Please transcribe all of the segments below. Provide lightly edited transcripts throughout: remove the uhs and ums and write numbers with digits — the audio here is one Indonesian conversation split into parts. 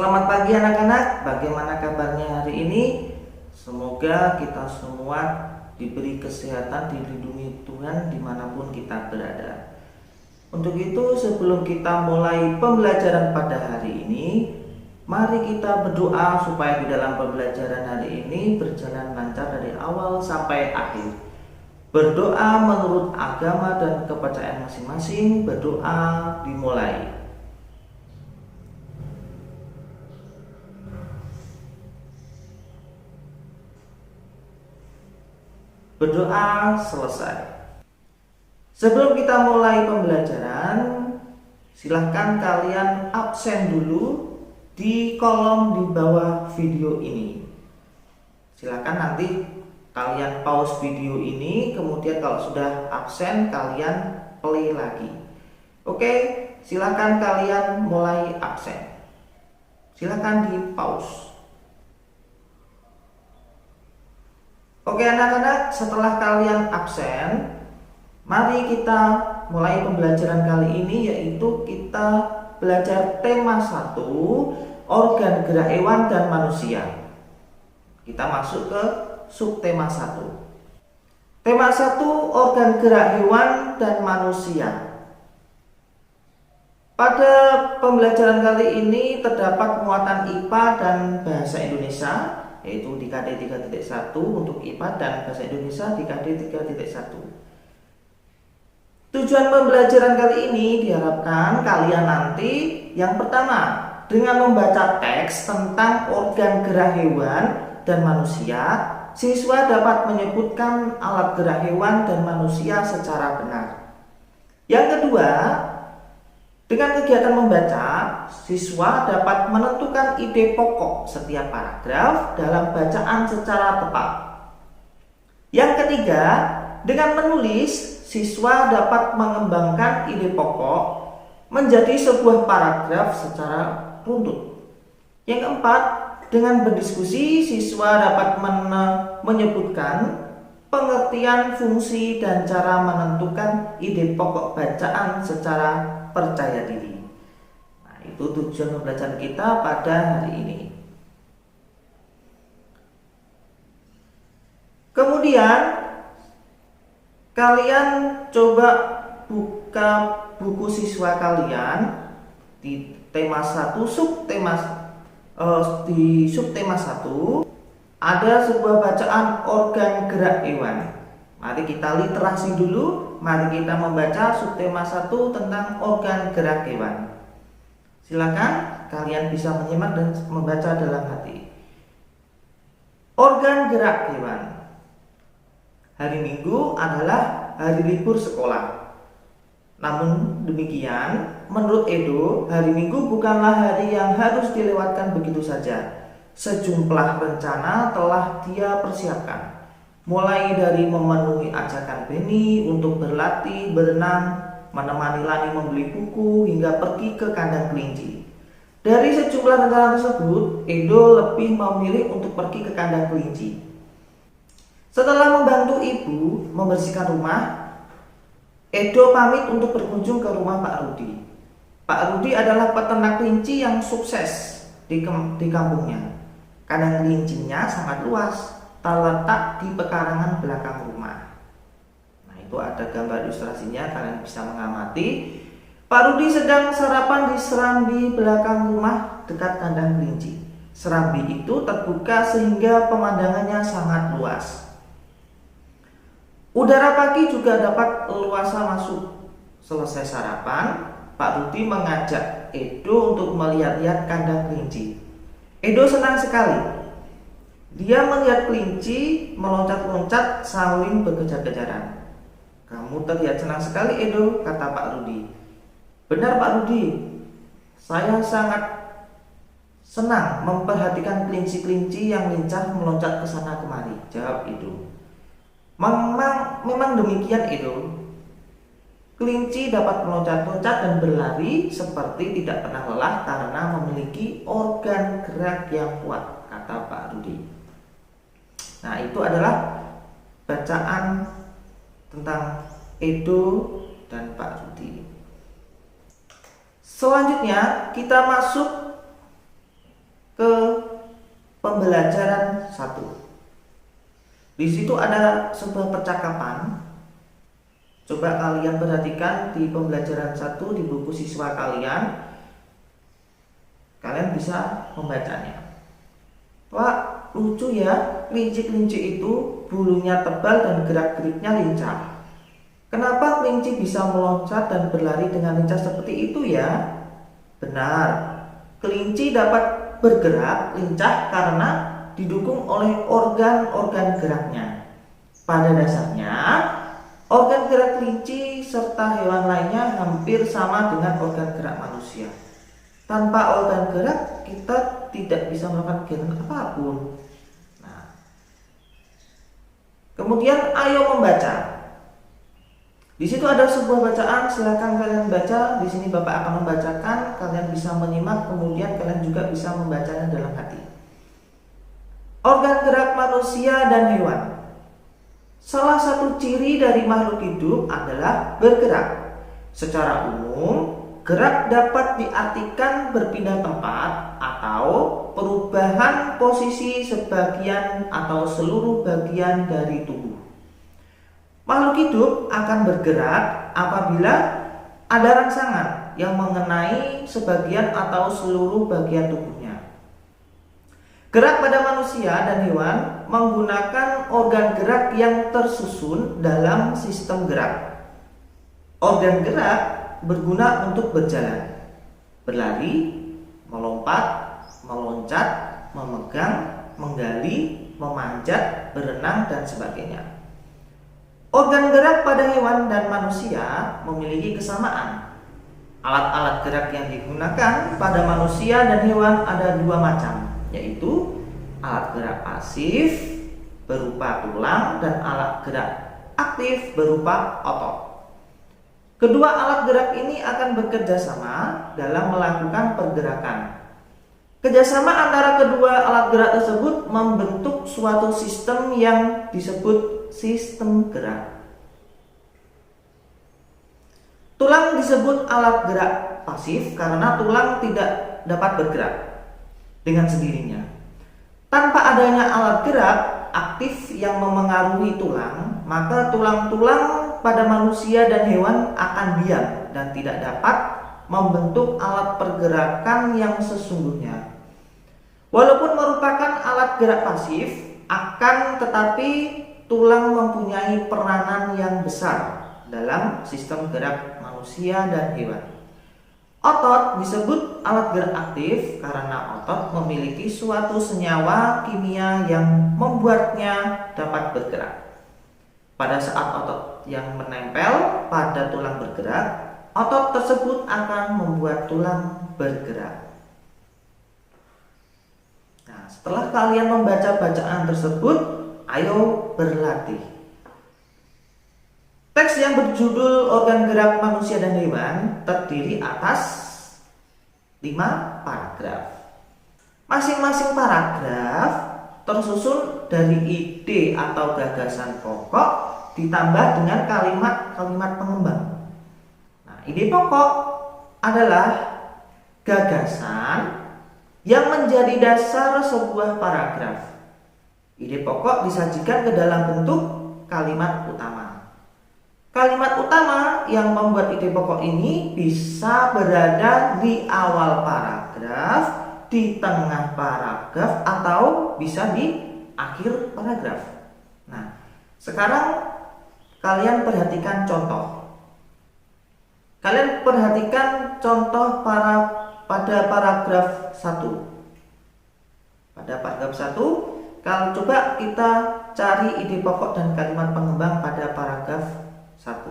Selamat pagi anak-anak, bagaimana kabarnya hari ini? Semoga kita semua diberi kesehatan, dilindungi Tuhan dimanapun kita berada. Untuk itu sebelum kita mulai pembelajaran pada hari ini, mari kita berdoa supaya di dalam pembelajaran hari ini berjalan lancar dari awal sampai akhir. Berdoa menurut agama dan kepercayaan masing-masing, berdoa dimulai. Berdoa selesai. Sebelum kita mulai pembelajaran, silahkan kalian absen dulu di kolom di bawah video ini. Silahkan nanti kalian pause video ini, kemudian kalau sudah absen kalian play lagi. Oke, silahkan kalian mulai absen. Silahkan di pause. Oke anak-anak, setelah kalian absen, mari kita mulai pembelajaran kali ini, yaitu kita belajar tema 1, organ gerak hewan dan manusia. Kita masuk ke subtema 1. Tema 1, organ gerak hewan dan manusia. Pada pembelajaran kali ini terdapat muatan IPA dan bahasa Indonesia, yaitu di KD 3.1 untuk IPA dan bahasa Indonesia di KD 3.1. Tujuan pembelajaran kali ini diharapkan kalian nanti yang pertama dengan membaca teks tentang organ gerak hewan dan manusia, siswa dapat menyebutkan alat gerak hewan dan manusia secara benar. Yang kedua, dengan kegiatan membaca, siswa dapat menentukan ide pokok setiap paragraf dalam bacaan secara tepat. Yang ketiga, dengan menulis, siswa dapat mengembangkan ide pokok menjadi sebuah paragraf secara runtut. Yang keempat, dengan berdiskusi, siswa dapat menyebutkan pengertian, fungsi, dan cara menentukan ide pokok bacaan secara percaya diri. Nah, itu tujuan pembelajaran kita pada hari ini. Kemudian kalian coba buka buku siswa kalian di tema 1 di subtema 1 ada sebuah bacaan organ gerak hewan. Mari kita literasi dulu. Mari kita membaca subtema 1 tentang organ gerak hewan. Silakan kalian bisa menyimak dan membaca dalam hati. Organ gerak hewan. Hari Minggu adalah hari libur sekolah. Namun demikian, menurut Edo, hari Minggu bukanlah hari yang harus dilewatkan begitu saja. Sejumlah rencana telah dia persiapkan. Mulai dari memenuhi ajakan Benny untuk berlatih, berenang, menemani Lani membeli buku, hingga pergi ke kandang kelinci. Dari sejumlah rencana tersebut, Edo lebih memilih untuk pergi ke kandang kelinci. Setelah membantu ibu membersihkan rumah, Edo pamit untuk berkunjung ke rumah Pak Rudi. Pak Rudi adalah peternak kelinci yang sukses di kampungnya. Kandang kelincinya sangat luas, terletak di pekarangan belakang rumah. Nah, itu ada gambar ilustrasinya, kalian bisa mengamati. Pak Rudi sedang sarapan di serambi belakang rumah dekat kandang kelinci. Serambi itu terbuka sehingga pemandangannya sangat luas. Udara pagi juga dapat leluasa masuk. Selesai sarapan, Pak Rudi mengajak Edo untuk melihat-lihat kandang kelinci. Edo senang sekali. Dia melihat kelinci meloncat-loncat saling berkejar-kejaran. "Kamu terlihat senang sekali, Edo," kata Pak Rudi. "Benar, Pak Rudi. Saya sangat senang memperhatikan kelinci-kelinci yang lincah meloncat ke sana kemari," jawab Edo. Memang demikian, Edo. Kelinci dapat meloncat-loncat dan berlari seperti tidak pernah lelah karena memiliki organ gerak yang kuat, kata Pak Rudi. Nah, itu adalah bacaan tentang Edo dan Pak Rudi. Selanjutnya kita masuk ke pembelajaran 1. Di situ ada sebuah percakapan. Coba kalian perhatikan di pembelajaran 1 di buku siswa kalian. Kalian bisa membacanya. Wah, lucu ya, kelinci-kelinci itu bulunya tebal dan gerak-geriknya lincah. Kenapa kelinci bisa meloncat dan berlari dengan lincah seperti itu ya? Benar, kelinci dapat bergerak lincah karena didukung oleh organ-organ geraknya. Pada dasarnya, organ gerak kelinci serta hewan lainnya hampir sama dengan organ gerak manusia. Tanpa organ gerak, kita tidak bisa melakukan kegiatan apapun. Nah, kemudian ayo membaca. Di situ ada sebuah bacaan, silakan kalian baca. Di sini Bapak akan membacakan, kalian bisa menyimak, kemudian kalian juga bisa membacanya dalam hati. Organ gerak manusia dan hewan. Salah satu ciri dari makhluk hidup adalah bergerak. Secara umum, gerak dapat diartikan berpindah tempat atau perubahan posisi sebagian atau seluruh bagian dari tubuh. Makhluk hidup akan bergerak apabila ada rangsangan yang mengenai sebagian atau seluruh bagian tubuhnya. Gerak pada manusia dan hewan menggunakan organ gerak yang tersusun dalam sistem gerak. Organ gerak berguna untuk berjalan, berlari, melompat, meloncat, memegang, menggali, memanjat, berenang, dan sebagainya. Organ gerak pada hewan dan manusia memiliki kesamaan. Alat-alat gerak yang digunakan pada manusia dan hewan ada dua macam, yaitu alat gerak pasif berupa tulang dan alat gerak aktif berupa otot. Kedua alat gerak ini akan bekerja sama dalam melakukan pergerakan. Kerjasama antara kedua alat gerak tersebut membentuk suatu sistem yang disebut sistem gerak. Tulang disebut alat gerak pasif karena tulang tidak dapat bergerak dengan sendirinya. Tanpa adanya alat gerak aktif yang memengaruhi tulang, maka tulang-tulang pada manusia dan hewan akan diam dan tidak dapat membentuk alat pergerakan yang sesungguhnya. Walaupun merupakan alat gerak pasif, akan tetapi tulang mempunyai peranan yang besar dalam sistem gerak manusia dan hewan. Otot disebut alat gerak aktif karena otot memiliki suatu senyawa kimia yang membuatnya dapat bergerak. Pada saat otot yang menempel pada tulang bergerak, otot tersebut akan membuat tulang bergerak. Nah, setelah kalian membaca bacaan tersebut, ayo berlatih. Teks yang berjudul Organ Gerak Manusia dan Hewan terdiri atas 5 paragraf. Masing-masing paragraf tersusun dari ide atau gagasan pokok ditambah dengan kalimat-kalimat pengembang. Nah, ide pokok adalah gagasan yang menjadi dasar sebuah paragraf. Ide pokok disajikan ke dalam bentuk kalimat utama. Kalimat utama yang membuat ide pokok ini bisa berada di awal paragraf, di tengah paragraf, atau bisa di akhir paragraf. Nah, sekarang kalian perhatikan contoh. Kalian perhatikan contoh pada paragraf 1. Pada paragraf 1, kalau coba kita cari ide pokok dan kalimat pengembang pada paragraf 1.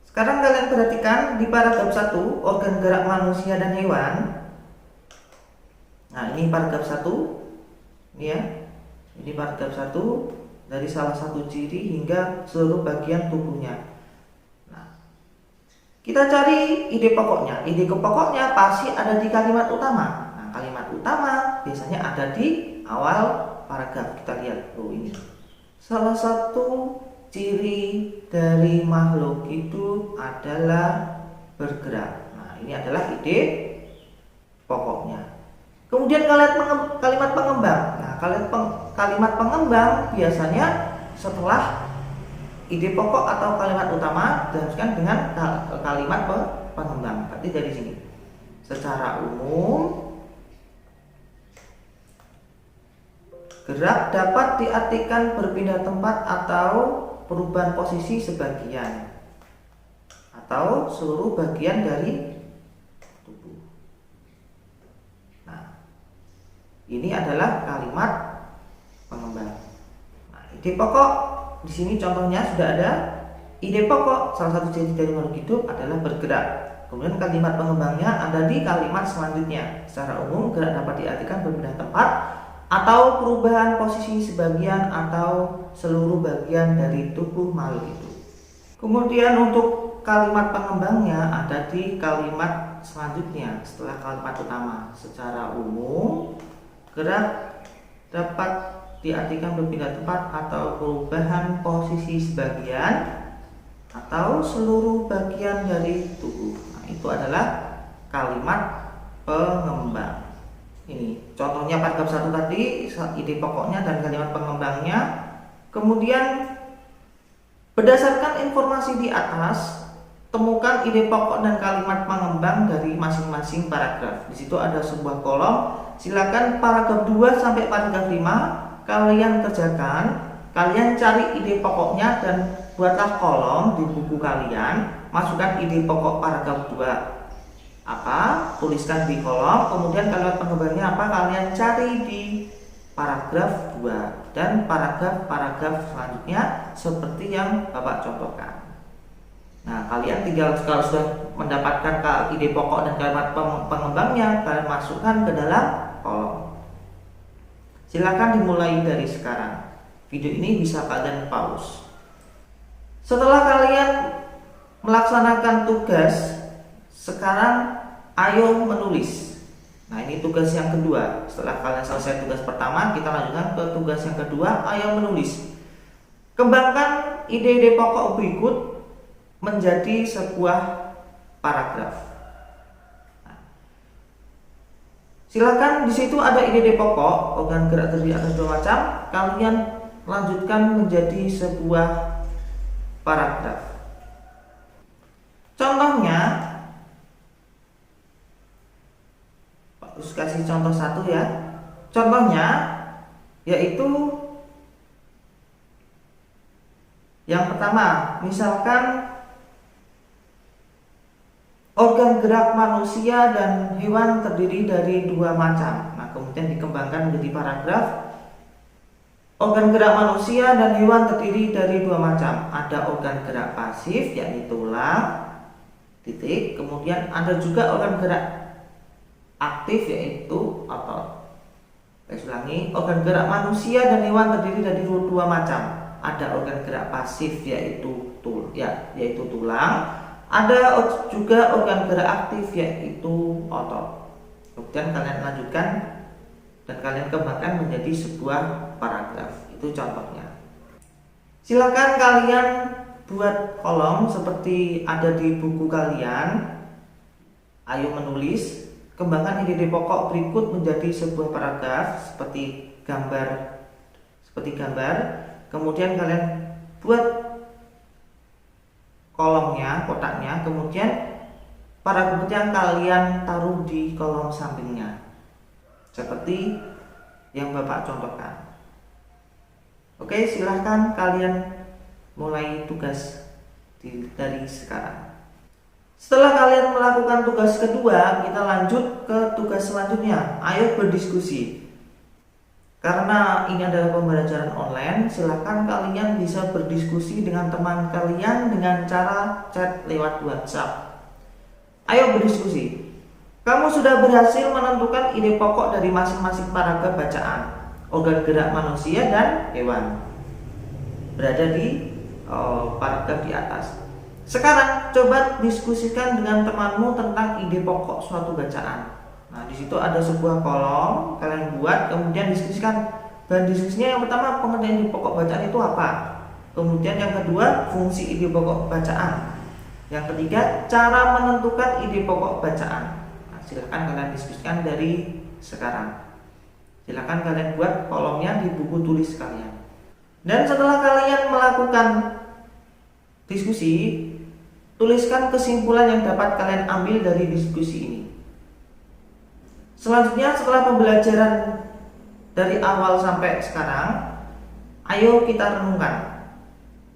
Sekarang kalian perhatikan di paragraf 1, organ gerak manusia dan hewan. Nah, ini paragraf 1. Ini ya. Ini paragraf 1 dari salah satu ciri hingga seluruh bagian tubuhnya. Nah, kita cari ide pokoknya. Ide pokoknya pasti ada di kalimat utama. Nah, kalimat utama biasanya ada di awal paragraf. Kita lihat. Oh, ini. Salah satu ciri dari makhluk hidup adalah bergerak. Nah, ini adalah ide pokoknya. Kemudian kalimat pengembang. Nah, kalimat pengembang biasanya setelah ide pokok atau kalimat utama dilanjutkan dengan kalimat pengembang. Berarti dari sini. Secara umum, gerak dapat diartikan berpindah tempat atau perubahan posisi sebagian atau seluruh bagian dari tubuh. Nah, ini adalah kalimat pengembang. Nah, ide pokok di sini contohnya sudah ada. Ide pokok salah satu ciri dari makhluk hidup adalah bergerak. Kemudian kalimat pengembangnya ada di kalimat selanjutnya. Secara umum, gerak dapat diartikan berpindah tempat atau perubahan posisi sebagian atau seluruh bagian dari tubuh makhluk hidup. Kemudian untuk kalimat pengembangnya ada di kalimat selanjutnya setelah kalimat utama. Secara umum, gerak dapat diartikan berpindah tempat atau perubahan posisi sebagian atau seluruh bagian dari tubuh. Nah, itu adalah kalimat pengembang. Ini contohnya paragraf 1 tadi, ide pokoknya dan kalimat pengembangnya. Kemudian berdasarkan informasi di atas, temukan ide pokok dan kalimat pengembang dari masing-masing paragraf. Di situ ada sebuah kolom. Silakan paragraf 2 sampai paragraf 5 kalian kerjakan. Kalian cari ide pokoknya dan buatlah kolom di buku kalian. Masukkan ide pokok paragraf 2 apa, tuliskan di kolom. Kemudian kalimat pengembangnya apa, kalian cari di paragraf 2 dan paragraf selanjutnya seperti yang Bapak contohkan. Nah, kalian tinggal kalau sudah mendapatkan ide pokok dan kalimat pengembangnya, kalian masukkan ke dalam kolom. Silakan dimulai dari sekarang. Video ini bisa kalian pause. Setelah kalian melaksanakan tugas, sekarang ayo menulis. Nah, ini tugas yang kedua. Setelah kalian selesai tugas pertama, kita lanjutkan ke tugas yang kedua, ayo menulis. Kembangkan ide-ide pokok berikut menjadi sebuah paragraf. Nah, silakan, di situ ada ide-ide pokok, organ gerak terdiri atas 2 macam. Kalian lanjutkan menjadi sebuah paragraf. Contohnya, terus kasih contoh 1 ya. Contohnya yaitu yang pertama, misalkan organ gerak manusia dan hewan terdiri dari 2 macam. Nah, kemudian dikembangkan menjadi paragraf. Organ gerak manusia dan hewan terdiri dari 2 macam. Ada organ gerak pasif yakni tulang, titik. Kemudian ada juga organ gerak aktif yaitu otot. Saya ulangi, organ gerak manusia dan hewan terdiri dari 2 macam. Ada organ gerak pasif yaitu tulang. Ada juga organ gerak aktif yaitu otot. Kemudian kalian lanjutkan dan kalian kembangkan menjadi sebuah paragraf. Itu contohnya. Silakan kalian buat kolom seperti ada di buku kalian. Ayo menulis. Kembangkan ide-ide pokok berikut menjadi sebuah paragraf seperti gambar. Kemudian kalian buat kolomnya, kotaknya. Kemudian paragrafnya kalian taruh di kolom sampingnya seperti yang Bapak contohkan. Oke, silahkan kalian mulai tugas dari sekarang. Setelah kalian melakukan tugas kedua, kita lanjut ke tugas selanjutnya. Ayo berdiskusi. Karena ini adalah pembelajaran online, silakan kalian bisa berdiskusi dengan teman kalian dengan cara chat lewat WhatsApp. Ayo berdiskusi. Kamu sudah berhasil menentukan ide pokok dari masing-masing paragraf bacaan. Organ gerak manusia dan hewan berada di paragraf di atas. Sekarang coba diskusikan dengan temanmu tentang ide pokok suatu bacaan. Nah, di situ ada sebuah kolom, kalian buat, kemudian diskusikan. Dan diskusinya yang pertama, pengertian ide pokok bacaan itu apa? Kemudian yang kedua, fungsi ide pokok bacaan. Yang ketiga, cara menentukan ide pokok bacaan. Nah, silahkan kalian diskusikan dari sekarang. Silakan kalian buat kolomnya di buku tulis kalian. Dan setelah kalian melakukan diskusi, tuliskan kesimpulan yang dapat kalian ambil dari diskusi ini. Selanjutnya, setelah pembelajaran dari awal sampai sekarang, ayo kita renungkan.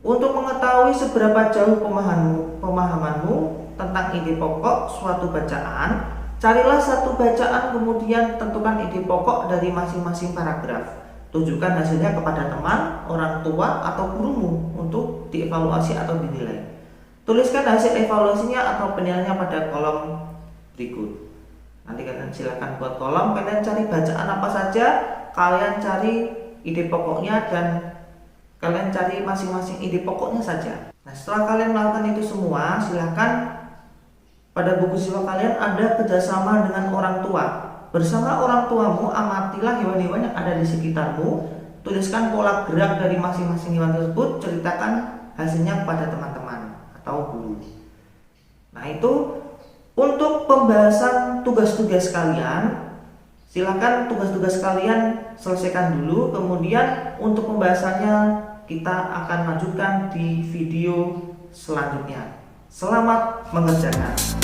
Untuk mengetahui seberapa jauh pemahamanmu tentang ide pokok suatu bacaan, carilah satu bacaan kemudian tentukan ide pokok dari masing-masing paragraf. Tunjukkan hasilnya kepada teman, orang tua, atau gurumu untuk dievaluasi atau dinilai. Tuliskan hasil evaluasinya atau penilaiannya pada kolom berikut. Nanti kalian silakan buat kolom, kalian cari bacaan apa saja, kalian cari ide pokoknya, dan kalian cari masing-masing ide pokoknya saja. Nah, setelah kalian melakukan itu semua, silakan pada buku siswa kalian ada kerjasama dengan orang tua. Bersama orang tuamu, amatilah hewan-hewan yang ada di sekitarmu, tuliskan pola gerak dari masing-masing hewan tersebut, ceritakan hasilnya kepada teman-teman atau guru. Nah, itu untuk pembahasan tugas-tugas kalian. Silakan tugas-tugas kalian selesaikan dulu, kemudian untuk pembahasannya kita akan lanjutkan di video selanjutnya. Selamat mengerjakan.